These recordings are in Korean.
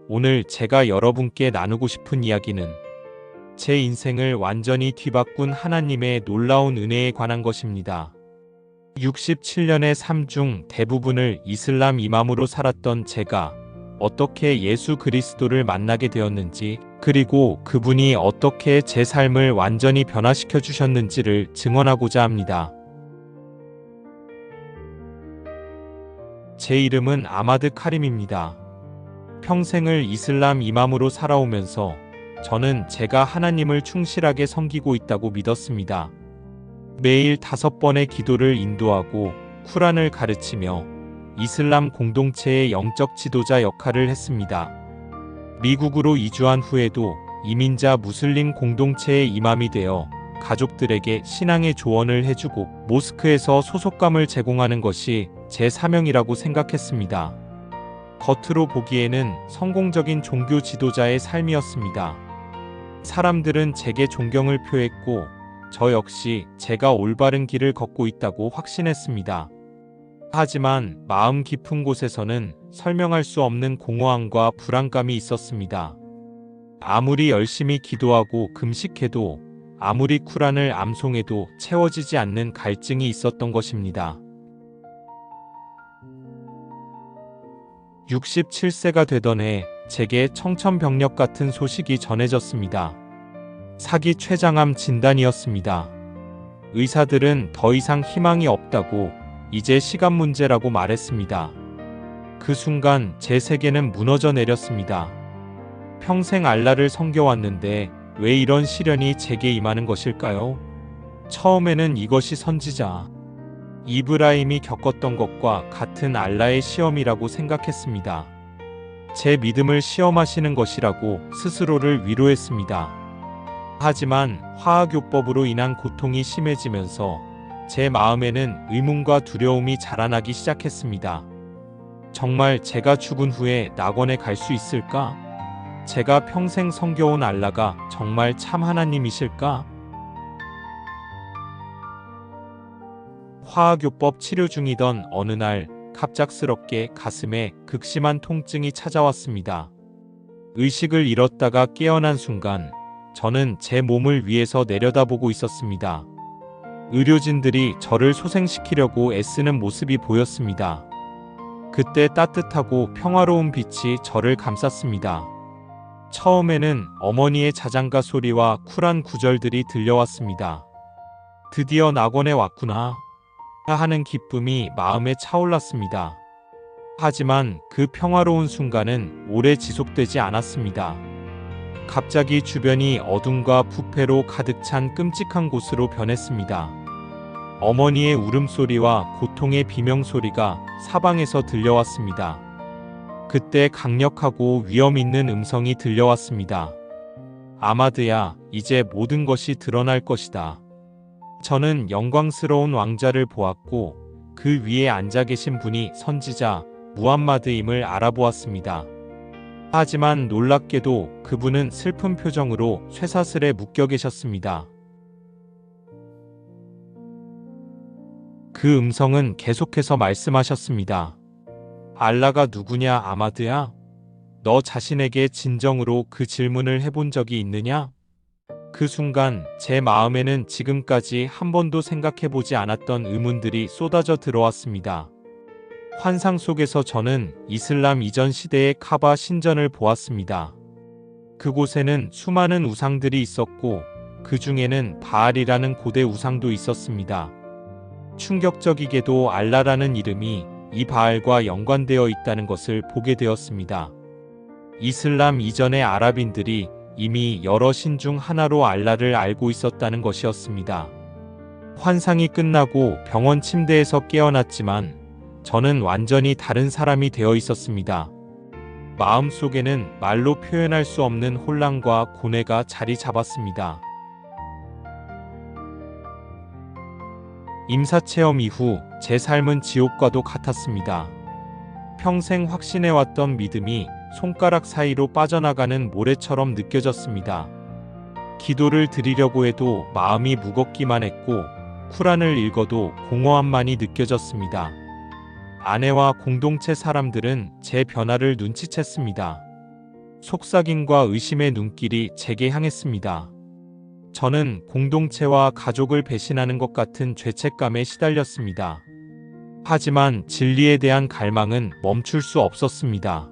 오늘 제가 여러분께 나누고 싶은 이야기는 제 인생을 완전히 뒤바꾼 하나님의 놀라운 은혜에 관한 것입니다. 67년의 삶 중 대부분을 이슬람 이맘으로 살았던 제가 어떻게 예수 그리스도를 만나게 되었는지, 그리고 그분이 어떻게 제 삶을 완전히 변화시켜 주셨는지를 증언하고자 합니다. 제 이름은 아마드 카림입니다. 평생을 이슬람 이맘으로 살아오면서 저는 제가 하나님을 충실하게 섬기고 있다고 믿었습니다. 매일 5번의 기도를 인도하고 쿠란을 가르치며 이슬람 공동체의 영적 지도자 역할을 했습니다. 미국으로 이주한 후에도 이민자 무슬림 공동체의 이맘이 되어 가족들에게 신앙의 조언을 해주고 모스크에서 소속감을 제공하는 것이 제 사명이라고 생각했습니다. 겉으로 보기에는 성공적인 종교 지도자의 삶이었습니다. 사람들은 제게 존경을 표했고 저 역시 제가 올바른 길을 걷고 있다고 확신했습니다. 하지만 마음 깊은 곳에서는 설명할 수 없는 공허함과 불안감이 있었습니다. 아무리 열심히 기도하고 금식해도, 아무리 쿠란을 암송해도 채워지지 않는 갈증이 있었던 것입니다. 67세가 되던 해 제게 청천벽력 같은 소식이 전해졌습니다. 사기 췌장암 진단이었습니다. 의사들은 더 이상 희망이 없다고, 이제 시간 문제라고 말했습니다. 그 순간 제 세계는 무너져 내렸습니다. 평생 알라를 섬겨왔는데 왜 이런 시련이 제게 임하는 것일까요? 처음에는 이것이 선지자 이브라임이 겪었던 것과 같은 알라의 시험이라고 생각했습니다. 제 믿음을 시험하시는 것이라고 스스로를 위로했습니다. 하지만 화학요법으로 인한 고통이 심해지면서 제 마음에는 의문과 두려움이 자라나기 시작했습니다. 정말 제가 죽은 후에 낙원에 갈 수 있을까? 제가 평생 섬겨온 알라가 정말 참 하나님이실까? 화학요법 치료 중이던 어느 날 갑작스럽게 가슴에 극심한 통증이 찾아왔습니다. 의식을 잃었다가 깨어난 순간 저는 제 몸을 위에서 내려다보고 있었습니다. 의료진들이 저를 소생시키려고 애쓰는 모습이 보였습니다. 그때 따뜻하고 평화로운 빛이 저를 감쌌습니다. 처음에는 어머니의 자장가 소리와 쿨한 구절들이 들려왔습니다. 드디어 낙원에 왔구나 하는 기쁨이 마음에 차올랐습니다. 하지만 그 평화로운 순간은 오래 지속되지 않았습니다. 갑자기 주변이 어둠과 부패로 가득 찬 끔찍한 곳으로 변했습니다. 어머니의 울음소리와 고통의 비명소리가 사방에서 들려왔습니다. 그때 강력하고 위험 있는 음성이 들려왔습니다. 아마드야, 이제 모든 것이 드러날 것이다. 저는 영광스러운 왕자를 보았고 그 위에 앉아 계신 분이 선지자 무함마드임을 알아보았습니다. 하지만 놀랍게도 그분은 슬픈 표정으로 쇠사슬에 묶여 계셨습니다. 그 음성은 계속해서 말씀하셨습니다. 알라가 누구냐, 아마드야? 너 자신에게 진정으로 그 질문을 해본 적이 있느냐? 그 순간 제 마음에는 지금까지 한 번도 생각해보지 않았던 의문들이 쏟아져 들어왔습니다. 환상 속에서 저는 이슬람 이전 시대의 카바 신전을 보았습니다. 그곳에는 수많은 우상들이 있었고 그 중에는 바알이라는 고대 우상도 있었습니다. 충격적이게도 알라라는 이름이 이 바알과 연관되어 있다는 것을 보게 되었습니다. 이슬람 이전의 아랍인들이 이미 여러 신 중 하나로 알라를 알고 있었다는 것이었습니다. 환상이 끝나고 병원 침대에서 깨어났지만 저는 완전히 다른 사람이 되어 있었습니다. 마음속에는 말로 표현할 수 없는 혼란과 고뇌가 자리 잡았습니다. 임사체험 이후 제 삶은 지옥과도 같았습니다. 평생 확신해왔던 믿음이 손가락 사이로 빠져나가는 모래처럼 느껴졌습니다. 기도를 드리려고 해도 마음이 무겁기만 했고 쿠란을 읽어도 공허함만이 느껴졌습니다. 아내와 공동체 사람들은 제 변화를 눈치챘습니다. 속삭임과 의심의 눈길이 제게 향했습니다. 저는 공동체와 가족을 배신하는 것 같은 죄책감에 시달렸습니다. 하지만 진리에 대한 갈망은 멈출 수 없었습니다.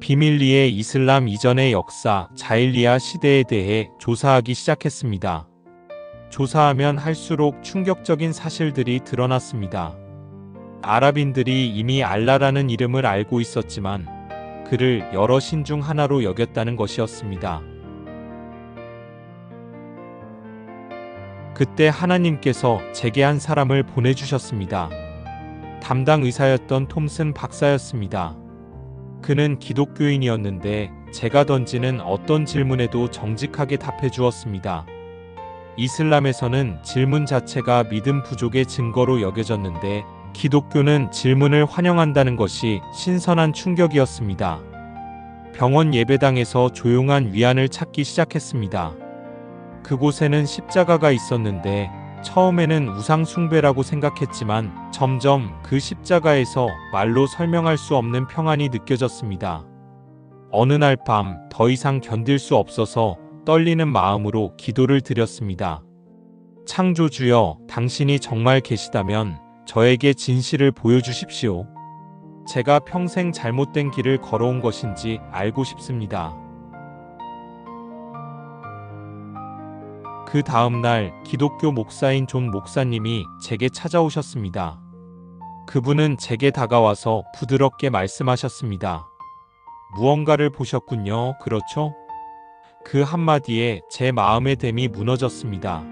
비밀리에 이슬람 이전의 역사, 자일리아 시대에 대해 조사하기 시작했습니다. 조사하면 할수록 충격적인 사실들이 드러났습니다. 아랍인들이 이미 알라라는 이름을 알고 있었지만 그를 여러 신 중 하나로 여겼다는 것이었습니다. 그때 하나님께서 제게 한 사람을 보내주셨습니다. 담당 의사였던 톰슨 박사였습니다. 그는 기독교인이었는데 제가 던지는 어떤 질문에도 정직하게 답해 주었습니다. 이슬람에서는 질문 자체가 믿음 부족의 증거로 여겨졌는데 기독교는 질문을 환영한다는 것이 신선한 충격이었습니다. 병원 예배당에서 조용한 위안을 찾기 시작했습니다. 그곳에는 십자가가 있었는데 처음에는 우상 숭배라고 생각했지만 점점 그 십자가에서 말로 설명할 수 없는 평안이 느껴졌습니다. 어느 날 밤 더 이상 견딜 수 없어서 떨리는 마음으로 기도를 드렸습니다. 창조주여, 당신이 정말 계시다면 저에게 진실을 보여주십시오. 제가 평생 잘못된 길을 걸어온 것인지 알고 싶습니다. 그 다음 날 기독교 목사인 존 목사님이 제게 찾아오셨습니다. 그분은 제게 다가와서 부드럽게 말씀하셨습니다. 무언가를 보셨군요. 그렇죠? 그 한마디에 제 마음의 댐이 무너졌습니다.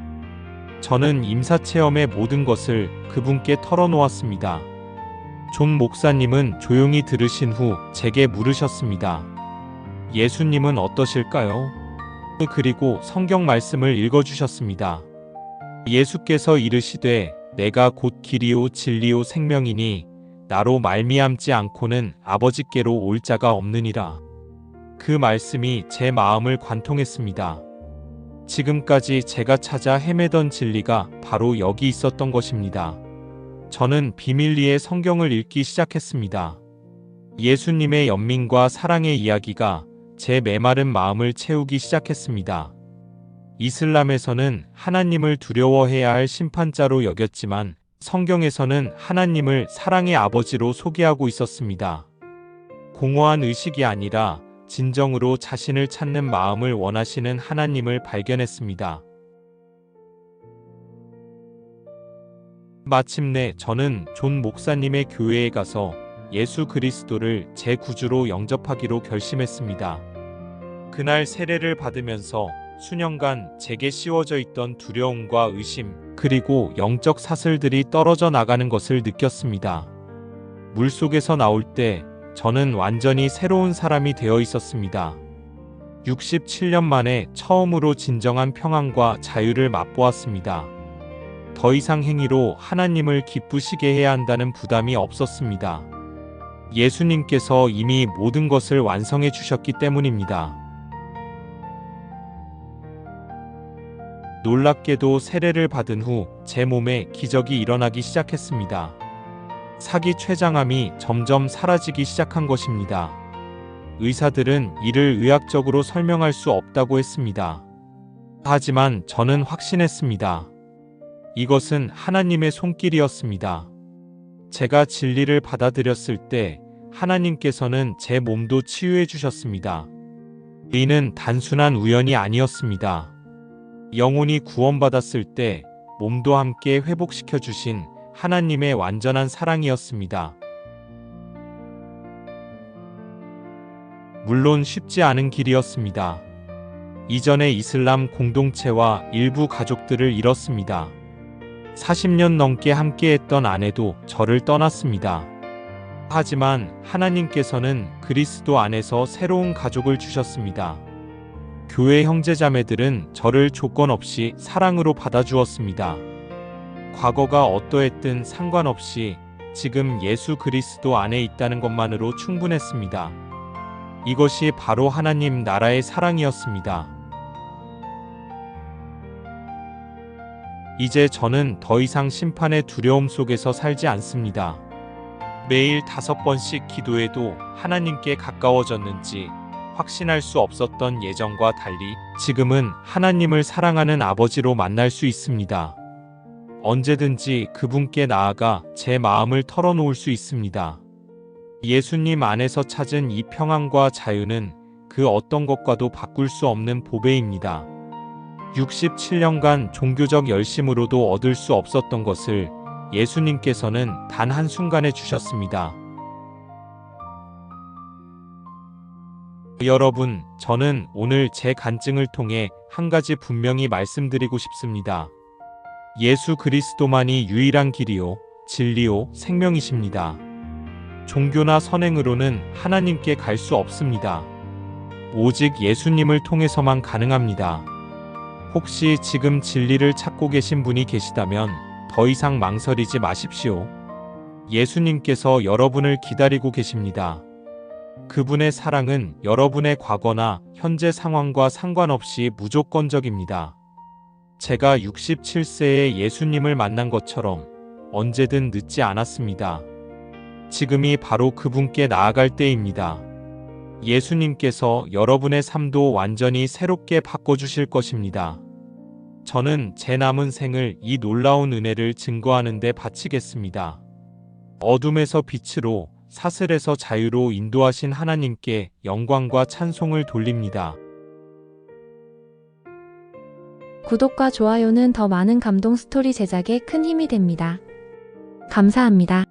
저는 임사체험의 모든 것을 그분께 털어놓았습니다. 존 목사님은 조용히 들으신 후 제게 물으셨습니다. 예수님은 어떠실까요? 그리고 성경 말씀을 읽어주셨습니다. 예수께서 이르시되 내가 곧 길이요 진리요 생명이니 나로 말미암지 않고는 아버지께로 올 자가 없느니라. 그 말씀이 제 마음을 관통했습니다. 지금까지 제가 찾아 헤매던 진리가 바로 여기 있었던 것입니다. 저는 비밀리에 성경을 읽기 시작했습니다. 예수님의 연민과 사랑의 이야기가 제 메마른 마음을 채우기 시작했습니다. 이슬람에서는 하나님을 두려워해야 할 심판자로 여겼지만 성경에서는 하나님을 사랑의 아버지로 소개하고 있었습니다. 공허한 의식이 아니라 진정으로 자신을 찾는 마음을 원하시는 하나님을 발견했습니다. 마침내 저는 존 목사님의 교회에 가서 예수 그리스도를 제 구주로 영접하기로 결심했습니다. 그날 세례를 받으면서 수년간 제게 씌워져 있던 두려움과 의심, 그리고 영적 사슬들이 떨어져 나가는 것을 느꼈습니다. 물속에서 나올 때 저는 완전히 새로운 사람이 되어 있었습니다. 67년 만에 처음으로 진정한 평안과 자유를 맛보았습니다. 더 이상 행위로 하나님을 기쁘시게 해야 한다는 부담이 없었습니다. 예수님께서 이미 모든 것을 완성해 주셨기 때문입니다. 놀랍게도 세례를 받은 후 제 몸에 기적이 일어나기 시작했습니다. 사기 췌장암이 점점 사라지기 시작한 것입니다. 의사들은 이를 의학적으로 설명할 수 없다고 했습니다. 하지만 저는 확신했습니다. 이것은 하나님의 손길이었습니다. 제가 진리를 받아들였을 때 하나님께서는 제 몸도 치유해 주셨습니다. 이는 단순한 우연이 아니었습니다. 영혼이 구원받았을 때 몸도 함께 회복시켜 주신 하나님의 완전한 사랑이었습니다. 물론 쉽지 않은 길이었습니다. 이전에 이슬람 공동체와 일부 가족들을 잃었습니다. 40년 넘게 함께했던 아내도 저를 떠났습니다. 하지만 하나님께서는 그리스도 안에서 새로운 가족을 주셨습니다. 교회 형제자매들은 저를 조건 없이 사랑으로 받아주었습니다. 과거가 어떠했든 상관없이 지금 예수 그리스도 안에 있다는 것만으로 충분했습니다. 이것이 바로 하나님 나라의 사랑이었습니다. 이제 저는 더 이상 심판의 두려움 속에서 살지 않습니다. 매일 5번씩 기도해도 하나님께 가까워졌는지, 확신할 수 없었던 예전과 달리 지금은 하나님을 사랑하는 아버지로 만날 수 있습니다. 언제든지 그분께 나아가 제 마음을 털어놓을 수 있습니다. 예수님 안에서 찾은 이 평안과 자유는 그 어떤 것과도 바꿀 수 없는 보배입니다. 67년간 종교적 열심으로도 얻을 수 없었던 것을 예수님께서는 단 한순간에 주셨습니다. 여러분, 저는 오늘 제 간증을 통해 한 가지 분명히 말씀드리고 싶습니다. 예수 그리스도만이 유일한 길이요, 진리요, 생명이십니다. 종교나 선행으로는 하나님께 갈 수 없습니다. 오직 예수님을 통해서만 가능합니다. 혹시 지금 진리를 찾고 계신 분이 계시다면 더 이상 망설이지 마십시오. 예수님께서 여러분을 기다리고 계십니다. 그분의 사랑은 여러분의 과거나 현재 상황과 상관없이 무조건적입니다. 제가 67세에 예수님을 만난 것처럼 언제든 늦지 않았습니다. 지금이 바로 그분께 나아갈 때입니다. 예수님께서 여러분의 삶도 완전히 새롭게 바꿔주실 것입니다. 저는 제 남은 생을 이 놀라운 은혜를 증거하는 데 바치겠습니다. 어둠에서 빛으로, 사슬에서 자유로 인도하신 하나님께 영광과 찬송을 돌립니다. 구독과 좋아요는 더 많은 감동 스토리 제작에 큰 힘이 됩니다. 감사합니다.